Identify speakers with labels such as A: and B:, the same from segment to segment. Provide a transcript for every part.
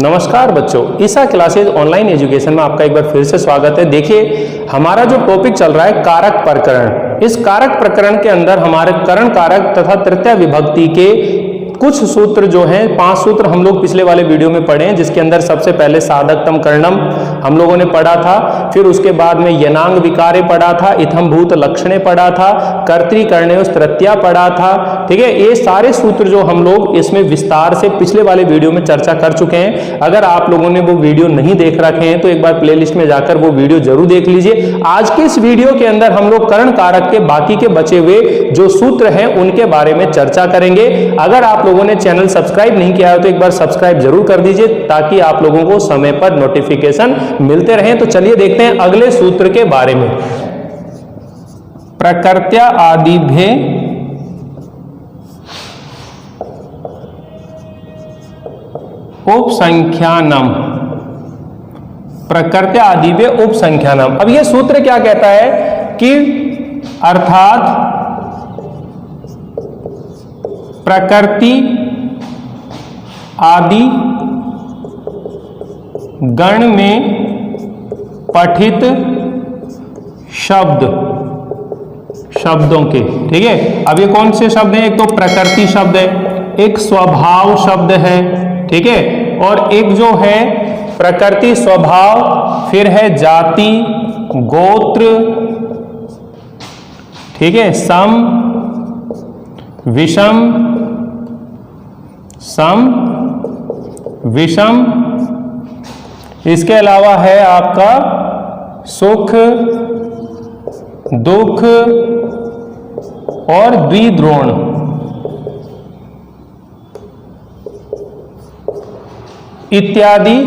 A: नमस्कार बच्चों, ईसा classes online education में आपका एक बार फिर से स्वागत है। देखिए, हमारा जो टॉपिक चल रहा है कारक प्रकरण। इस कारक प्रकरण के अंदर हमारे करण कारक तथा तृतीया विभक्ति के कुछ सूत्र जो हैं, 5 सूत्र हम लोग पिछले वाले वीडियो में पढ़े हैं, जिसके अंदर सबसे पहले साधकतम कर्णम हम लोगों ने पढ़ा था। फिर उसके बाद में यनांग विकारे पढ़ा था, इथम भूत लक्षणे पढ़ा था, कर्तृकर्णयोः तृतीया पढ़ा था। ठीक है, ये सारे सूत्र जो हम लोग इसमें विस्तार से पिछले वाले वीडियो में चर्चा कर चुके हैं। अगर आप लोगों ने वो वीडियो नहीं देख रखे हैं तो एक बार प्लेलिस्ट में जाकर वो वीडियो जरूर देख लीजिए। आज के इस वीडियो के अंदर हम लोग करण कारक के बाकी के बचे हुए जो सूत्र हैं उनके बारे में चर्चा करेंगे। अगर आप लोगों ने चैनल सब्सक्राइब नहीं किया है तो एक बार सब्सक्राइब जरूर कर दीजिए, ताकि आप लोगों को समय पर नोटिफिकेशन मिलते रहें। तो चलिए देखते हैं अगले सूत्र के बारे में। प्रकृत्या आदिभ्ये उपसंख्यानम, प्रकृत्या आदिभ्ये उपसंख्यानम। अब यह सूत्र क्या कहता है कि अर्थात प्रकृति आदि गण में पठित शब्दों के, ठीक है। अब ये कौन से शब्द हैं? एक तो प्रकृति शब्द है, एक स्वभाव शब्द है, ठीक है, और एक जो है प्रकृति स्वभाव, फिर है जाति गोत्र, ठीक है, सम विषम, इसके अलावा है आपका सुख दुख और द्विद्रोण। इत्यादि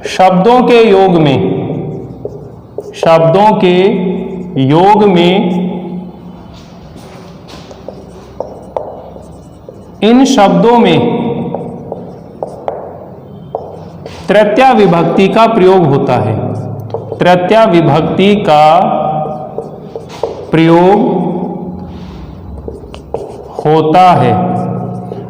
A: शब्दों के योग में इन शब्दों में तृतीया विभक्ति का प्रयोग होता है। तृतीया विभक्ति का प्रयोग होता है।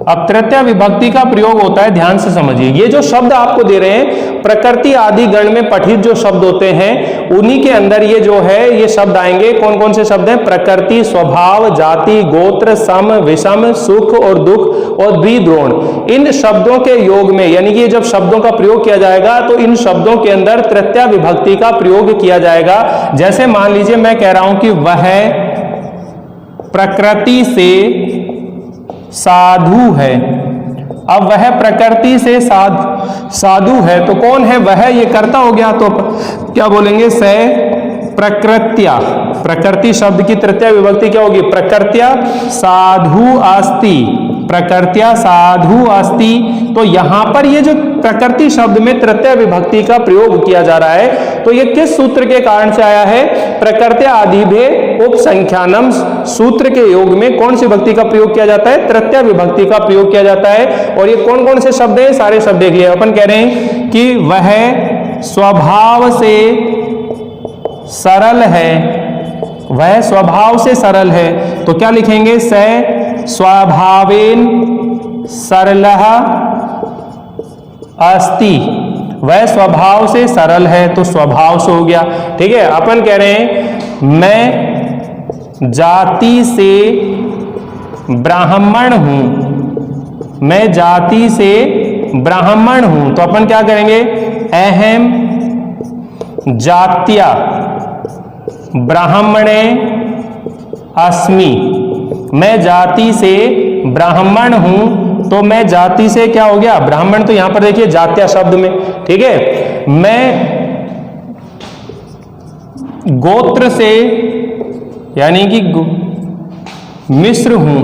A: अब तृतीया विभक्ति का प्रयोग होता है, ध्यान से समझिए। ये जो शब्द आपको दे रहे हैं, प्रकृति आदि गण में पठित जो शब्द होते हैं, उन्हीं के अंदर ये जो है ये शब्द आएंगे। कौन कौन से शब्द हैं? प्रकृति, स्वभाव, जाति, गोत्र, सम, विषम, सुख और दुख और द्विद्रोण। इन शब्दों के योग में, यानी कि जब शब्दों का प्रयोग किया जाएगा तो इन शब्दों के अंदर तृतीया विभक्ति का प्रयोग किया जाएगा। जैसे मान लीजिए मैं कह रहा हूं कि वह प्रकृति से साधु है। अब वह प्रकृति से साधु है तो कौन है वह? ये कर्ता हो गया, तो क्या बोलेंगे? स प्रकृत्या। प्रकृति शब्द की तृतीया विभक्ति क्या होगी? प्रकृत्या साधु अस्ति, प्रकृत्या साधु अस्ति। तो यहां पर ये जो प्रकृति शब्द में तृतीया विभक्ति का प्रयोग किया जा रहा है, तो ये किस सूत्र के कारण से आया है? प्रकृत्या आदिभ्ये उपसंख्यानम सूत्र के योग में कौन सी विभक्ति का प्रयोग किया जाता है? तृतीया विभक्ति का प्रयोग किया जाता है। और ये कौन कौन से शब्द हैं? सारे शब्द देख लिए। अपन कह रहे हैं कि वह स्वभाव से सरल है, वह स्वभाव से सरल है, तो क्या लिखेंगे? स स्वभावेन सरलः अस्ति। वह स्वभाव से सरल है, तो स्वभाव से हो गया, ठीक है। अपन कह रहे हैं मैं जाति से ब्राह्मण हूं, मैं जाति से ब्राह्मण हूं, तो अपन क्या करेंगे? अहम जात्या ब्राह्मणे अस्मि। मैं जाति से ब्राह्मण हूं, तो मैं जाति से क्या हो गया? ब्राह्मण। तो यहां पर देखिए जात्या शब्द में, ठीक है। मैं गोत्र से, यानी कि मिश्र हूं,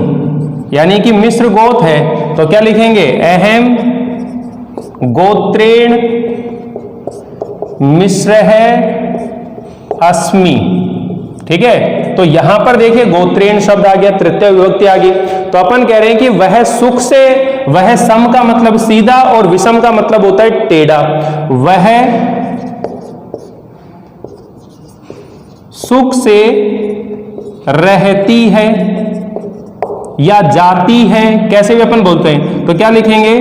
A: यानी कि मिश्र गोत्र है, तो क्या लिखेंगे? अहम गोत्रेण मिश्र है अस्मि, ठीक है। तो यहां पर देखिए गोत्रेण शब्द आ गया, तृतीय विभक्ति आ गई। तो अपन कह रहे हैं कि वह सुख से, वह सम का मतलब सीधा और विषम का मतलब होता है टेढ़ा। वह सुख से रहती है या जाती है, कैसे भी अपन बोलते हैं, तो क्या लिखेंगे?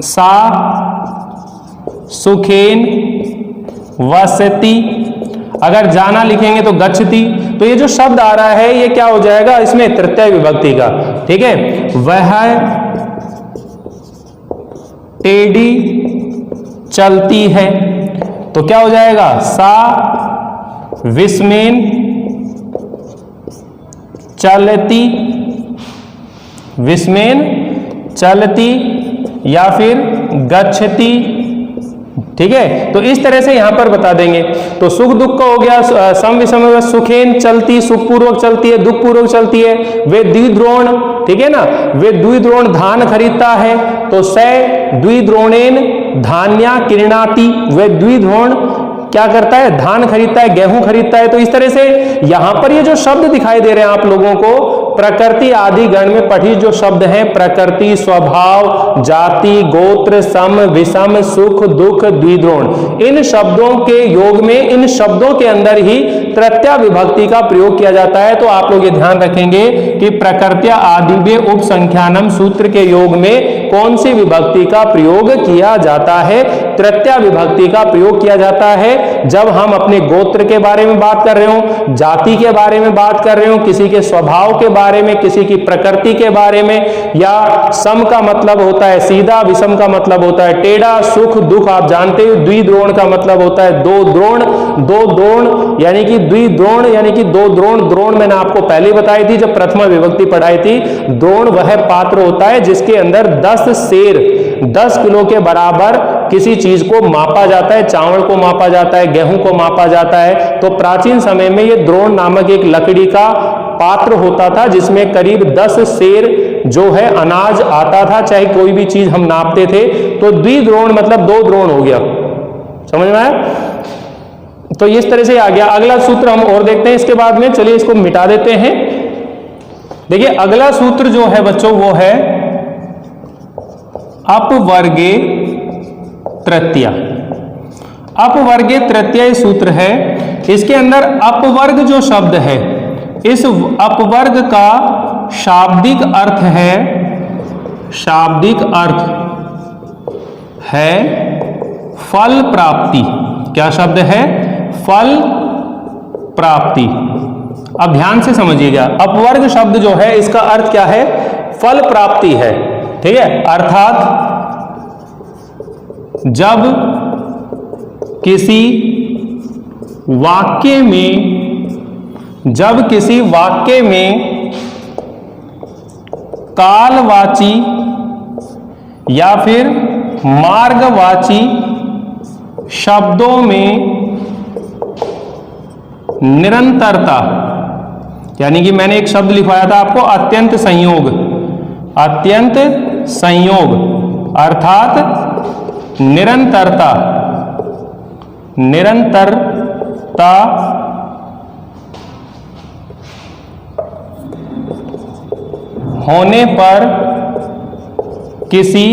A: सा सुखेन वसति। अगर जाना लिखेंगे तो गच्छति। तो ये जो शब्द आ रहा है ये क्या हो जाएगा, इसमें तृतीय विभक्ति का, ठीक है। वह टेढ़ी चलती है, तो क्या हो जाएगा, सा विस्मेन चलती, विस्मेन चलती या फिर गच्छति, ठीक है। तो इस तरह से यहां पर बता देंगे। तो सुख दुख का हो गया, सम विषम, सुखेन चलती, सुखपूर्वक चलती है, दुख पूर्वक चलती है। वे द्विद्रोण, ठीक है ना, वे द्विद्रोण धान खरीदता है, तो स द्विद्रोणेन धान्या किरणाति, वे द्विद्रोण क्या करता है, धान खरीदता है, गेहूं खरीदता है। तो इस तरह से यहां पर ये जो शब्द दिखाई दे रहे हैं आप लोगों को, प्रकृति आदि गण में पठित जो शब्द हैं, प्रकृति, स्वभाव, जाति, गोत्र, सम, विषम, सुख, दुख, द्विद्रोण, इन शब्दों के योग में, इन शब्दों के अंदर ही तृतीया विभक्ति का प्रयोग किया जाता है। तो आप लोग ये ध्यान रखेंगे कि प्रकृत्या आदि में उपसंख्यानम सूत्र के योग में कौन सी विभक्ति का प्रयोग किया जाता है, तृतीया विभक्ति का प्रयोग किया जाता है। जब हम अपने गोत्र के बारे में बात कर रहे हो, जाति के बारे में बात कर रहे हो, किसी के स्वभाव के बारे में, किसी की प्रकृति के बारे में, या सम का मतलब होता है सीधा, विषम का मतलब होता है टेढ़ा, सुख दुख आप जानते हो, द्विद्रोण का मतलब होता है दो द्रोण, दो द्रोण यानी कि द्विद्रोण यानी कि दो द्रोण। द्रोण मैंने आपको पहले बताई थी जब प्रथमा विभक्ति पढ़ाई थी। द्रोण वह पात्र होता है जिसके अंदर 10 सेर 10 किलो के बराबर किसी चीज को मापा जाता है, चावल को मापा जाता है, गेहूं को मापा जाता है। तो प्राचीन समय में ये द्रोण नामक एक लकड़ी का पात्र होता था जिसमें करीब 10 सेर जो है अनाज आता था, चाहे कोई भी चीज हम नापते थे। तो द्विद्रोण मतलब 2 द्रोण हो गया, समझ में आया। तो इस तरह से आ गया। अगला सूत्र हम और देखते हैं इसके बाद में, चलिए इसको मिटा देते हैं। देखिए अगला सूत्र जो है बच्चों वो है अपवर्गे तृतीया। अपवर्गे तृतीय सूत्र है। इसके अंदर अपवर्ग जो शब्द है, इस अपवर्ग का शाब्दिक अर्थ है, शाब्दिक अर्थ है फल प्राप्ति। क्या शब्द है, फल प्राप्ति। अब ध्यान से समझिएगा, अपवर्ग शब्द जो है इसका अर्थ क्या है, फल प्राप्ति है, ठीक है। अर्थात जब किसी वाक्य में कालवाची या फिर मार्गवाची शब्दों में निरंतरता, यानी कि मैंने एक शब्द लिखवाया था आपको अत्यंत संयोग, अत्यंत संयोग अर्थात निरंतरता, निरंतरता होने पर किसी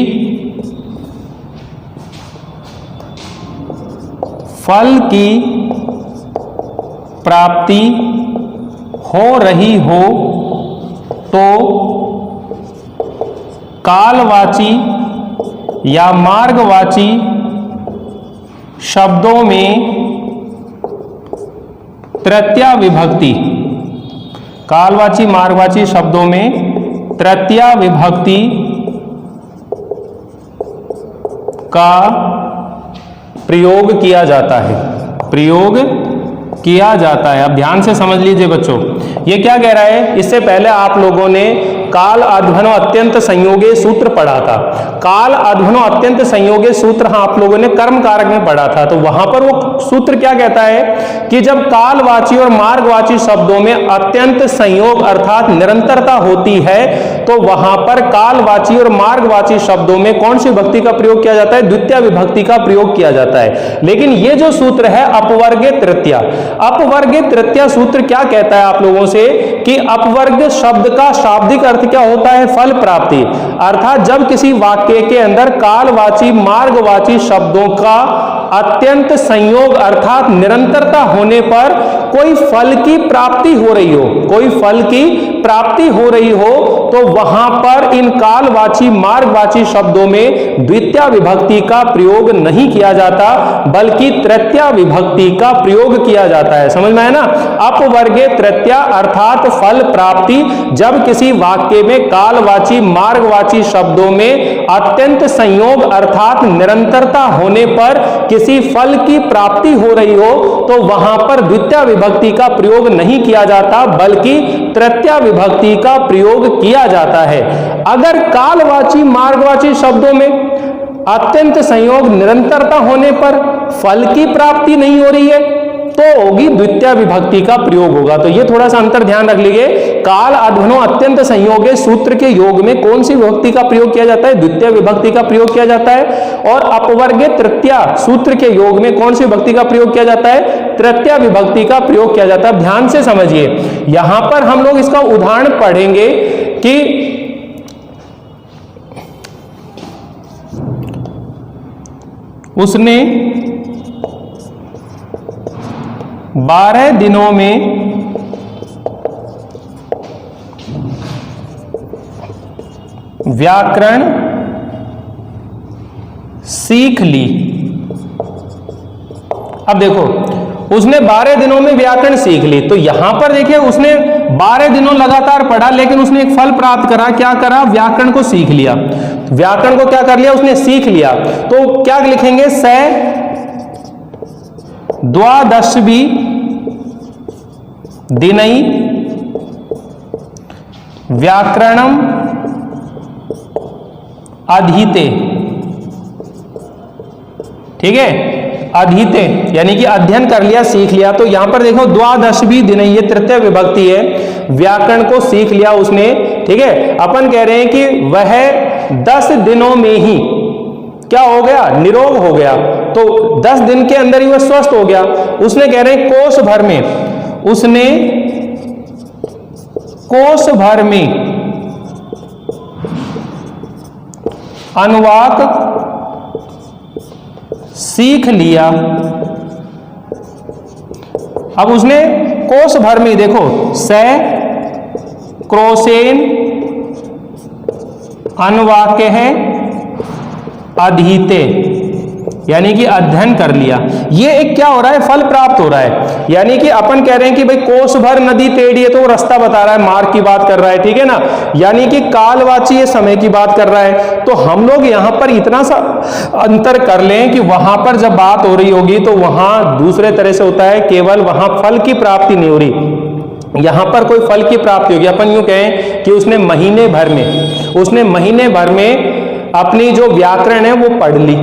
A: फल की प्राप्ति हो रही हो तो कालवाची या मार्गवाची शब्दों में तृतीया विभक्ति, कालवाची मार्गवाची शब्दों में तृतीया विभक्ति का प्रयोग किया जाता है, प्रयोग किया जाता है। अब ध्यान से समझ लीजिए बच्चों, ये क्या कह रहा है। इससे पहले आप लोगों ने काल अध्वनो अत्यंत संयोगे सूत्र पढ़ा था। काल अध्वनो अत्यंत संयोगे सूत्र आप लोगों ने कर्म कारक में पढ़ा था। तो वहां पर वो सूत्र क्या कहता है कि जब कालवाची और मार्गवाची शब्दों में अत्यंत संयोग अर्थात निरंतरता होती है तो वहां पर कालवाची और मार्गवाची शब्दों में कौन सी विभक्ति का प्रयोग किया जाता है, द्वितीय विभक्ति का प्रयोग किया जाता है। लेकिन ये जो सूत्र है अपवर्गे तृतीया, अपवर्गे तृतीया सूत्र क्या कहता है आप लोगों से कि अपवर्ग शब्द का शाब्दिक अर्थ क्या होता है, फल प्राप्ति। अर्थात जब किसी वाक्य के अंदर कालवाची मार्गवाची शब्दों का अत्यंत संयोग अर्थात निरंतरता होने पर कोई फल की प्राप्ति हो रही हो, कोई फल की प्राप्ति हो रही हो, तो वहां पर इन कालवाची मार्गवाची शब्दों में द्वितीया विभक्ति का प्रयोग नहीं किया जाता, बल्कि तृतीया विभक्ति का प्रयोग किया जाता है। समझ में है ना? अपवर्गे तृतीया अर्थात फल प्राप्ति, जब किसी वाक्य में कालवाची मार्गवाची शब्दों में अत्यंत संयोग अर्थात निरंतरता होने पर किसी फल की प्राप्ति हो रही हो, तो वहां पर द्वितीया विभक्ति का प्रयोग नहीं किया जाता, बल्कि तृतीया विभक्ति का प्रयोग किया जाता है। अगर कालवाची मार्गवाची शब्दों में अत्यंत संयोग निरंतरता होने पर फल की प्राप्ति नहीं हो रही है, तो होगी द्वितीया विभक्ति का प्रयोग होगा। तो ये थोड़ा सा अंतर ध्यान रख लीजिए। काल अध्वनो अत्यंत संयोगे सूत्र के योग में कौन सी विभक्ति का प्रयोग किया जाता है? द्वितीय विभक्ति का प्रयोग किया जाता है। और अपवर्गे तृतीया सूत्र के योग में कौन सी विभक्ति का प्रयोग किया जाता है? तृतीया विभक्ति का प्रयोग किया जाता है। ध्यान से समझिए, यहां पर हम लोग इसका उदाहरण पढ़ेंगे कि उसने 12 दिनों में व्याकरण सीख ली। अब देखो, उसने 12 दिनों में व्याकरण सीख ली, तो यहां पर देखिए उसने 12 दिनों लगातार पढ़ा, लेकिन उसने एक फल प्राप्त करा। क्या करा? व्याकरण को सीख लिया। व्याकरण को क्या कर लिया? उसने सीख लिया। तो क्या लिखेंगे? स द्वादशवी दिनई व्याकरणम अधीते। ठीक है, अधीते यानी कि अध्ययन कर लिया, सीख लिया। तो यहां पर देखो द्वादशवी दिन, ये तृतीय विभक्ति है, व्याकरण को सीख लिया उसने। ठीक है, अपन कह रहे हैं कि वह 10 दिनों में ही क्या हो गया? निरोग हो गया। तो 10 दिन के अंदर ही वह स्वस्थ हो गया। उसने कह रहे हैं कोष भर में, उसने कोष भर में अनुवाक सीख लिया। अब उसने कोष भर में, देखो स क्रोसेन अनुवाक्य है अधीते, यानी कि अध्ययन कर लिया। ये एक क्या हो रहा है? फल प्राप्त हो रहा है। यानी कि अपन कह रहे हैं कि भाई कोस भर नदी टेढ़ी है, तो वो रास्ता बता रहा है, मार्ग की बात कर रहा है। ठीक है ना? यानी कि कालवाची ये समय की बात कर रहा है। तो हम लोग यहां पर इतना सा अंतर कर लें कि वहां पर जब बात हो रही होगी तो वहां दूसरे तरह से होता है, केवल वहां फल की प्राप्ति नहीं हो रही, यहां पर कोई फल की प्राप्ति होगी। अपन यूं कहें कि उसने महीने भर में अपनी जो व्याकरण है वो पढ़ ली।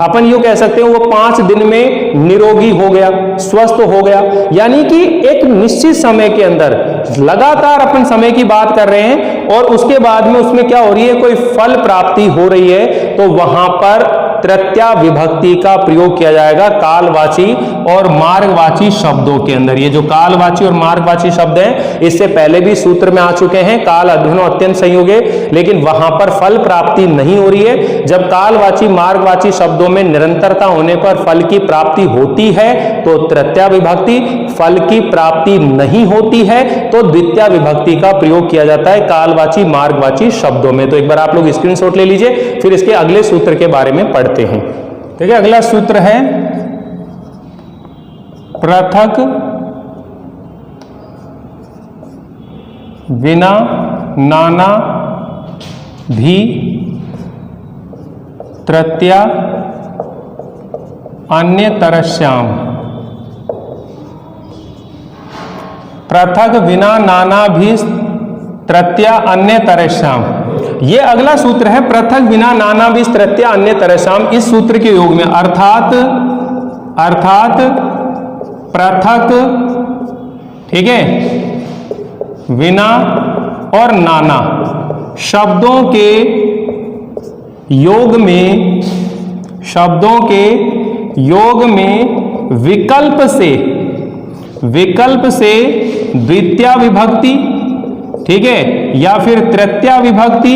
A: अपन यूं कह सकते हैं वो 5 दिन में निरोगी हो गया, स्वस्थ हो गया। यानी कि एक निश्चित समय के अंदर, लगातार अपन समय की बात कर रहे हैं, और उसके बाद में उसमें क्या हो रही है? कोई फल प्राप्ति हो रही है, तो वहां पर तृतीया विभक्ति का प्रयोग किया जाएगा कालवाची और मार्गवाची शब्दों के अंदर। ये जो कालवाची और मार्गवाची शब्द हैं, इससे पहले भी सूत्र में आ चुके हैं, काल अध्वनो अत्यंत संयोगे, लेकिन वहां पर फल प्राप्ति नहीं हो रही है। जब कालवाची मार्गवाची शब्दों में निरंतरता होने पर फल की प्राप्ति होती है तो तृतीया विभक्ति, फल की प्राप्ति नहीं होती है तो द्वितीया विभक्ति का प्रयोग किया जाता है कालवाची मार्गवाची शब्दों में। तो एक बार आप लोग स्क्रीनशॉट ले लीजिए, फिर इसके अगले सूत्र के बारे में पढ़ते हैं। ठीक है, अगला सूत्र है पृथक विना नाना भी तृतीया अन्य तरस्याम। पृथक विना नाना भी तृतीया अन्य तरस्याम, ये अगला सूत्र है। पृथक विना नाना भी तृतीया अन्य तरस्याम, इस सूत्र के योग में अर्थात पृथक, ठीक है, विना और नाना शब्दों के योग में विकल्प से द्वितीया विभक्ति, ठीक है, या फिर तृतीया विभक्ति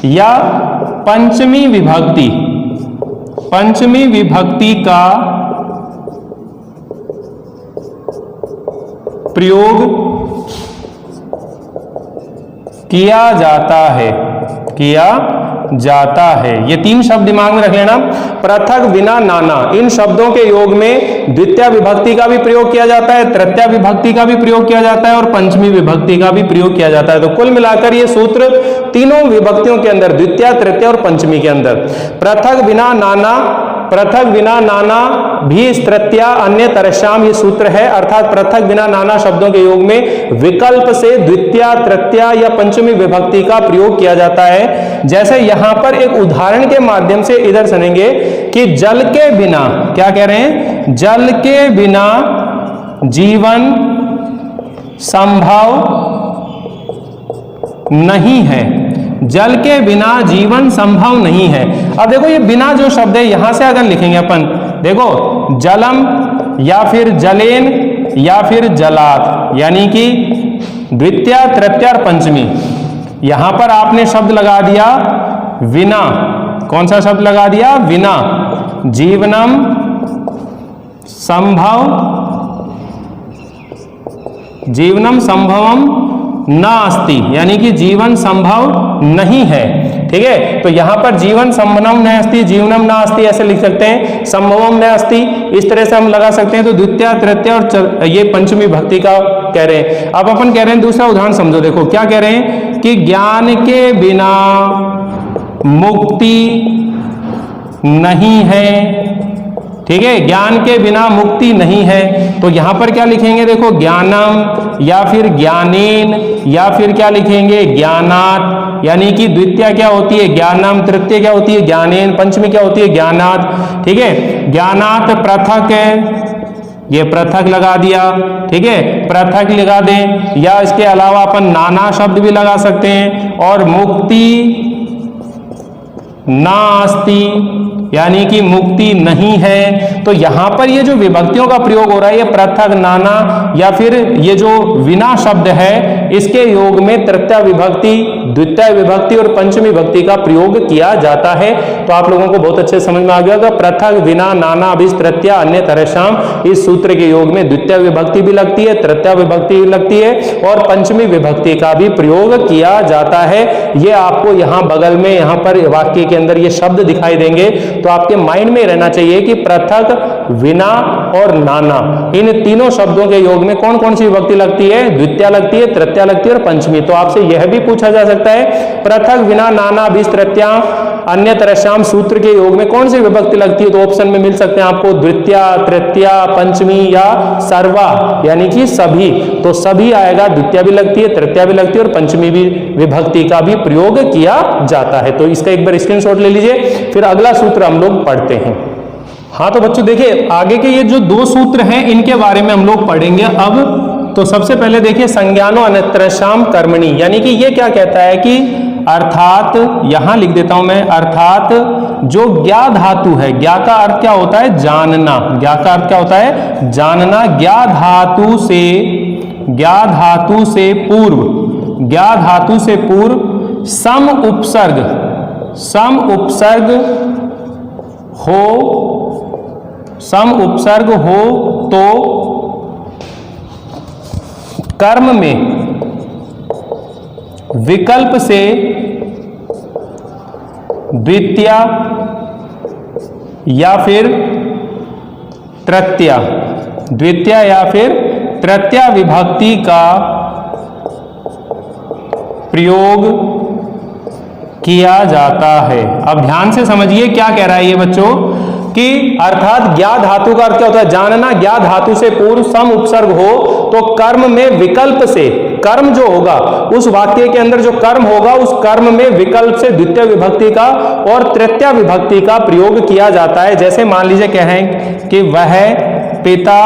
A: या पंचमी विभक्ति, पंचमी विभक्ति का प्रयोग किया जाता है, किया जाता है। ये तीन शब्द दिमाग में रख लेना, पृथक, बिना, नाना। इन शब्दों के योग में द्वितीय विभक्ति का भी प्रयोग किया जाता है, तृतीय विभक्ति का भी प्रयोग किया जाता है और पंचमी विभक्ति का भी प्रयोग किया जाता है। तो कुल मिलाकर ये सूत्र तीनों विभक्तियों के अंदर, द्वितीय, तृतीय और पंचमी के अंदर, पृथक, बिना, नाना, पृथक, बिना, नाना, भी, तृतीय, अन्य, तरश्याम, ये सूत्र है। अर्थात पृथक, बिना, नाना शब्दों के योग में विकल्प से द्वितीय, तृतीय या पंचमी विभक्ति का प्रयोग किया जाता है। जैसे यहां पर एक उदाहरण के माध्यम से इधर सुनेंगे कि जल के बिना, क्या कह रहे हैं, जल के बिना जीवन संभव नहीं है, जल के बिना जीवन संभव नहीं है। अब देखो ये बिना जो शब्द है, यहां से अगर लिखेंगे अपन, देखो जलम या फिर जलेन या फिर जलात, यानी कि द्वितीय, तृतीय और पंचमी। यहां पर आपने शब्द लगा दिया विना, कौन सा शब्द लगा दिया, विना, जीवनम संभव, जीवनम संभवम नास्ति, यानी कि जीवन संभव नहीं है। ठीक है, तो यहां पर जीवन संभवम नास्ति, जीवनम नास्ति ऐसे लिख सकते हैं, संभवम नास्ति, इस तरह से हम लगा सकते हैं। तो द्वितीय, तृतीय और ये पंचमी भक्ति का कह रहे हैं। अब अपन कह रहे हैं दूसरा उदाहरण समझो, देखो क्या कह रहे हैं कि ज्ञान के बिना मुक्ति नहीं है। ठीक है, ज्ञान के बिना मुक्ति नहीं है। तो यहां पर क्या लिखेंगे, देखो ज्ञानम या फिर ज्ञानेन या फिर क्या लिखेंगे, ज्ञानात, यानी कि द्वितीय क्या होती है, ज्ञानम, तृतीय क्या होती है, ज्ञानेन, पंचमी क्या होती है, ज्ञानात। ठीक है, ज्ञानात पृथक है, ये पृथक लगा दिया। ठीक है, पृथक लगा दें, या इसके अलावा अपन नाना शब्द भी लगा सकते हैं। और मुक्ति नास्ति, यानी कि मुक्ति नहीं है। तो यहां पर ये जो विभक्तियों का प्रयोग हो रहा है, ये पृथक, नाना या फिर ये जो विना शब्द है, इसके योग में तृतीय विभक्ति, द्वितीय विभक्ति और पंचमी विभक्ति का प्रयोग किया जाता है। तो आप लोगों को बहुत अच्छे समझ में आ गया होगा, पृथक, बिना, नाना, अभिस, तृतीय, अन्य, तरश्याम, इस सूत्र के योग में द्वितीय विभक्ति भी लगती है, तृतीय विभक्ति भी लगती है और पंचमी विभक्ति का भी प्रयोग किया जाता है। ये आपको यहां बगल में, यहां पर वाक्य के अंदर ये शब्द दिखाई देंगे, तो आपके माइंड में रहना चाहिए कि पृथक, विना और नाना, इन तीनों शब्दों के योग में कौन कौन सी विभक्ति लगती है, द्वितीय लगती है, तृतीय लगती है और पंचमी। तो आपसे यह भी पूछा जा सकता है, पृथक, विना, नाना, अभिस, तृतीय, अन्य, तरश्याम सूत्र के योग में कौन सी विभक्ति लगती है। तो ऑप्शन में मिल सकते हैं आपको द्वितीय, तृतीय, पंचमी या सर्वा, यानी कि सभी। तो सभी आएगा, द्वितीय भी लगती है, तृतीय भी लगती है और पंचमी भी विभक्ति का भी प्रयोग किया जाता है। तो इसका एक बार स्क्रीनशॉट ले लीजिए, फिर अगला सूत्र हम लोग पढ़ते हैं। हाँ तो बच्चों देखिए, आगे के ये जो दो सूत्र हैं इनके बारे में हम लोग पढ़ेंगे अब। तो सबसे पहले देखिए संज्ञानो अनत्रशाम कर्मणि, यानी कि ये क्या कहता है कि अर्थात, यहां लिख देता हूं मैं, अर्थात जो ज्ञा धातु है, ज्ञा का अर्थ क्या होता है, जानना, ज्ञा का अर्थ क्या होता है, जानना, ज्ञा धातु से, ज्ञा धातु से पूर्व, ज्ञा धातु से पूर्व सम उपसर्ग, सम उपसर्ग हो, सम उपसर्ग हो तो कर्म में विकल्प से द्वितीय या फिर तृतीय, द्वितीय या फिर तृतीय विभक्ति का प्रयोग किया जाता है। अब ध्यान से समझिए क्या कह रहा है ये बच्चों, कि अर्थात ज्ञा धातु का अर्थ क्या होता है, जानना, ज्ञा धातु से पूर्व सम उपसर्ग हो तो कर्म में विकल्प से, कर्म जो होगा उस वाक्य के अंदर जो कर्म होगा उस कर्म में विकल्प से द्वितीय विभक्ति का और तृतीय विभक्ति का प्रयोग किया जाता है। जैसे मान लीजिए कहें कि वह पिता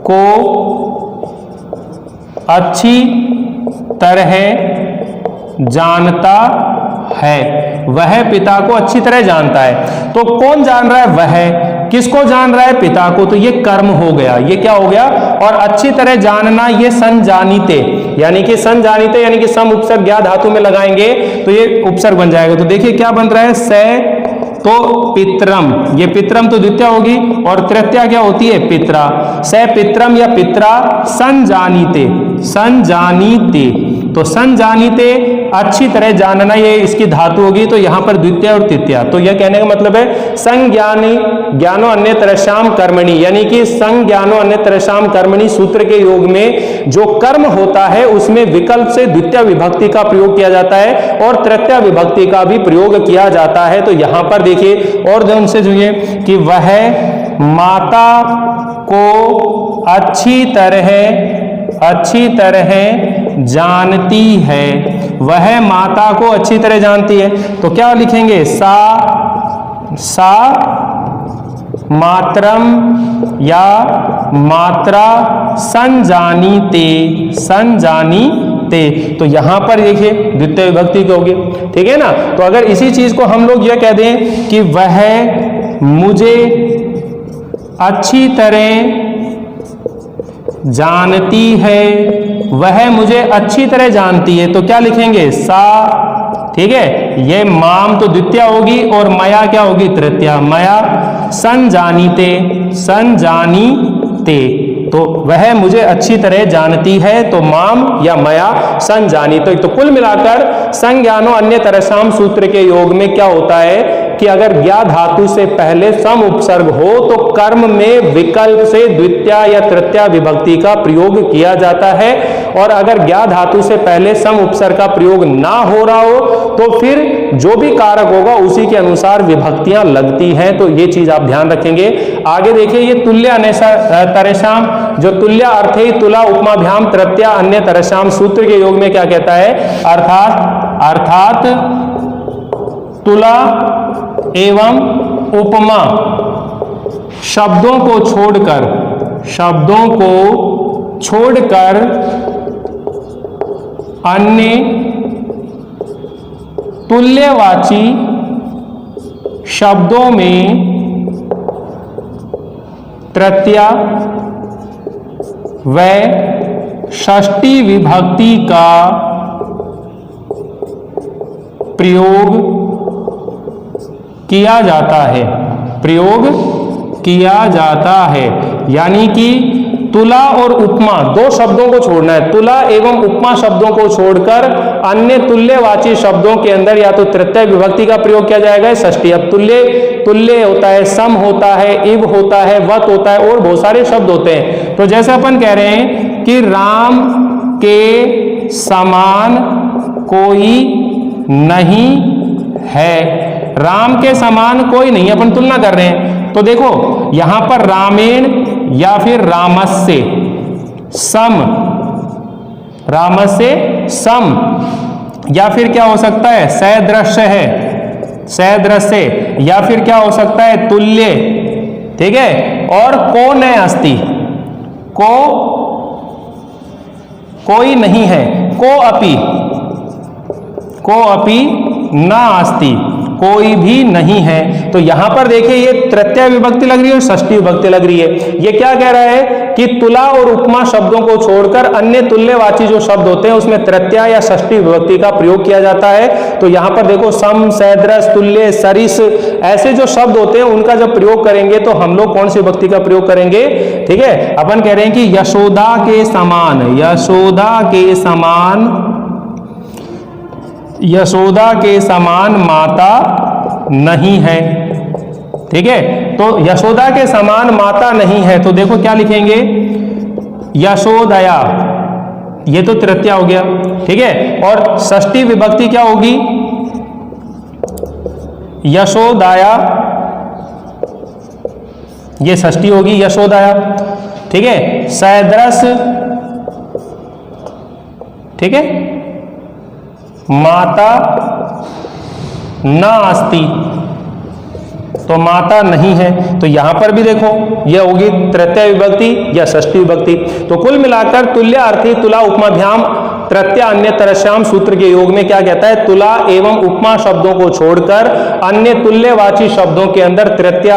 A: को अच्छी तरह जानता है, वह पिता को अच्छी तरह जानता है। तो कौन जान रहा है, वह किसको जान रहा है, पिता को, तो ये कर्म हो गया, ये क्या हो गया। और अच्छी तरह जानना, ये संजानिते, यानी कि संजानिते यानी कि सम उपसर्ग ज्ञा धातु में लगाएंगे तो ये उपसर्ग बन जाएगा। तो देखिए क्या बन रहा है, से तो पित्रम, ये पित्रम तो द्वितीया होगी और तृतीया क्या होती है, पित्रा। से पित्रम या पित्रा संजानीते, संजानीते, तो संजानीते अच्छी तरह जानना, ये इसकी धातु होगी तो यहां पर द्वितीया और तृतीया। तो यह कहने का मतलब है संज्ञानी ज्ञानो अन्यतरसाम कर्मणि, यानी कि संज्ञानो अन्यतरसाम कर्मणि सूत्र के योग में जो कर्म होता है उसमें विकल्प से द्वितीय विभक्ति का प्रयोग किया जाता है और तृतीय विभक्ति का भी प्रयोग किया जाता है। तो यहां पर देखिए और ध्यान से सुनिए कि वह माता को अच्छी तरह जानती है, वह माता को अच्छी तरह जानती है। तो क्या लिखेंगे, सा मातरम या मात्रा संजानीते, संजानीते। तो यहां पर देखिए द्वितीय विभक्ति की होगी, ठीक है ना। तो अगर इसी चीज को हम लोग यह कह दें कि वह मुझे अच्छी तरह जानती है, वह मुझे अच्छी तरह जानती है, तो क्या लिखेंगे, सा, ठीक है। ये माम तो द्वितीया होगी और मया क्या होगी, तृतीया। मया संजानीते, संजानीते, तो वह मुझे अच्छी तरह जानती है, तो माम या मया संजानीते। तो कुल मिलाकर संज्ञानो अन्यतरसाम सूत्र के योग में क्या होता है कि अगर ज्ञा धातु से पहले सम उपसर्ग हो तो कर्म में विकल्प से द्वितीया या तृतीया विभक्ति का प्रयोग किया जाता है, और अगर ज्ञा धातु से पहले सम उपसर्ग का प्रयोग ना हो रहा हो तो फिर जो भी कारक होगा उसी के अनुसार विभक्तियां लगती हैं। तो ये चीज आप ध्यान रखेंगे। आगे देखिए ये तुल्य तरसाम, जो तुल्य अर्थ है तुला उपमाभ्याम तृतीया अन्य तरसाम सूत्र के योग में क्या कहता है, अर्थात तुला एवं उपमा शब्दों को छोड़कर अन्य तुल्यवाची शब्दों में तृतीया व षष्ठी विभक्ति का प्रयोग किया जाता है, यानी कि तुला और उपमा दो शब्दों को छोड़ना है। तुला एवं उपमा शब्दों को छोड़कर अन्य तुल्यवाची शब्दों के अंदर या तो तृतीय विभक्ति का प्रयोग किया जाएगा, षष्ठी। अब तुल्य होता है, सम होता है, इव होता है, वत होता है और बहुत सारे शब्द होते हैं। तो जैसे अपन कह रहे हैं कि राम के समान कोई नहीं है, राम के समान कोई नहीं, अपन तुलना कर रहे हैं। तो देखो यहां पर रामेण या फिर रामस्य सम, या फिर क्या हो सकता है, सदृश्य, या फिर क्या हो सकता है, तुल्य, ठीक है। और को न अस्ति, कोई नहीं है, को अपि न अस्ति, कोई भी नहीं है। तो यहां पर देखिए ये तृतीय विभक्ति लग रही है और षष्ठी विभक्ति लग रही है। ये क्या कह रहा है कि तुला और उपमा शब्दों को छोड़कर अन्य तुल्यवाची जो शब्द होते हैं उसमें तृतीया या षष्ठी विभक्ति का प्रयोग किया जाता है। तो यहां पर देखो सम, सदृश, तुल्य, सरिस ऐसे जो शब्द होते हैं उनका जब प्रयोग करेंगे तो हम लोग कौन सी विभक्ति का प्रयोग करेंगे, ठीक है। अपन कह रहे हैं कि यशोदा के समान माता नहीं है, ठीक है। तो यशोदा के समान माता नहीं है, तो देखो क्या लिखेंगे, यशोदया, ये तो तृतीया हो गया, ठीक है। और षष्ठी विभक्ति क्या होगी, यशोदाया, ये षष्ठी होगी, यशोदाया, ठीक है। सदृश, ठीक है, माता न अस्ति, तो माता नहीं है। तो यहां पर भी देखो यह होगी तृतीय विभक्ति या षष्ठी विभक्ति। तो कुल मिलाकर तुल्य अर्थी तुला उपमाभ्याम तृतीय अन्य तरस्याम सूत्र के योग में क्या कहता है, तुला एवं उपमा शब्दों को छोड़कर अन्य तुल्यवाची शब्दों के अंदर तृतीय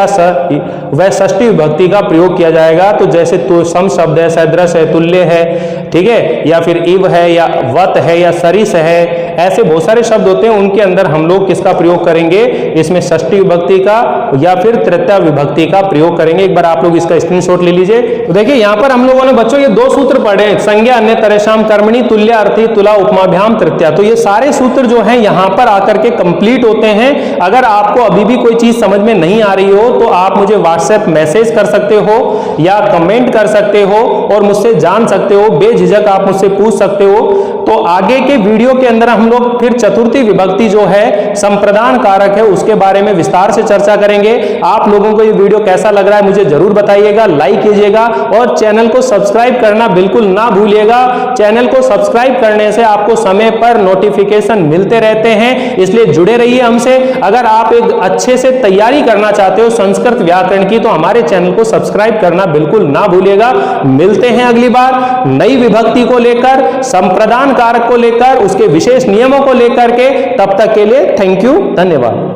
A: व षष्ठी विभक्ति का प्रयोग किया जाएगा। तो जैसे तो सम शब्द है, सदृश है, तुल्य है, ठीक है, या फिर इव है या वत है या सरिस है, ऐसे बहुत सारे शब्द होते हैं, उनके अंदर हम लोग किसका प्रयोग करेंगे, इसमें षष्ठी विभक्ति का या फिर तृतीया विभक्ति का प्रयोग करेंगे। एक बार आप लोग इसका स्क्रीनशॉट ले लीजिए। तो देखिए यहाँ पर हम लोगों ने बच्चों ये दो सूत्र पढ़े, संज्ञा अन्य तरेषाम कर्मणि तुल्य अर्थी तुला उपमाभ्याम तृतीया। तो ये सारे सूत्र जो हैं यहाँ पर आकर के कंप्लीट होते हैं। अगर आपको अभी भी कोई चीज समझ में नहीं आ रही हो तो आप मुझे व्हाट्सएप मैसेज कर सकते हो या कमेंट कर सकते हो और मुझसे जान सकते हो, बेझिझक आप मुझसे पूछ सकते हो। तो आगे के वीडियो के अंदर हम लोग फिर चतुर्थी विभक्ति जो है संप्रदान कारक है उसके बारे में विस्तार से चर्चा करेंगे। आप लोगों को ये वीडियो कैसा लग रहा है मुझे जरूर बताइएगा, लाइक कीजिएगा और चैनल को सब्सक्राइब करना बिल्कुल ना भूलिएगा। चैनल को सब्सक्राइब करने से आपको समय पर नोटिफिकेशन मिलते रहते हैं, इसलिए जुड़े रहिए हमसे। अगर आप एक अच्छे से तैयारी करना चाहते हो संस्कृत व्याकरण की तो हमारे चैनल को सब्सक्राइब करना बिल्कुल ना भूलिएगा। मिलते हैं अगली बार नई विभक्ति को लेकर, संप्रदान कारक को लेकर, उसके विशेष नियमों को लेकर के। तब तक के लिए थैंक यू, धन्यवाद।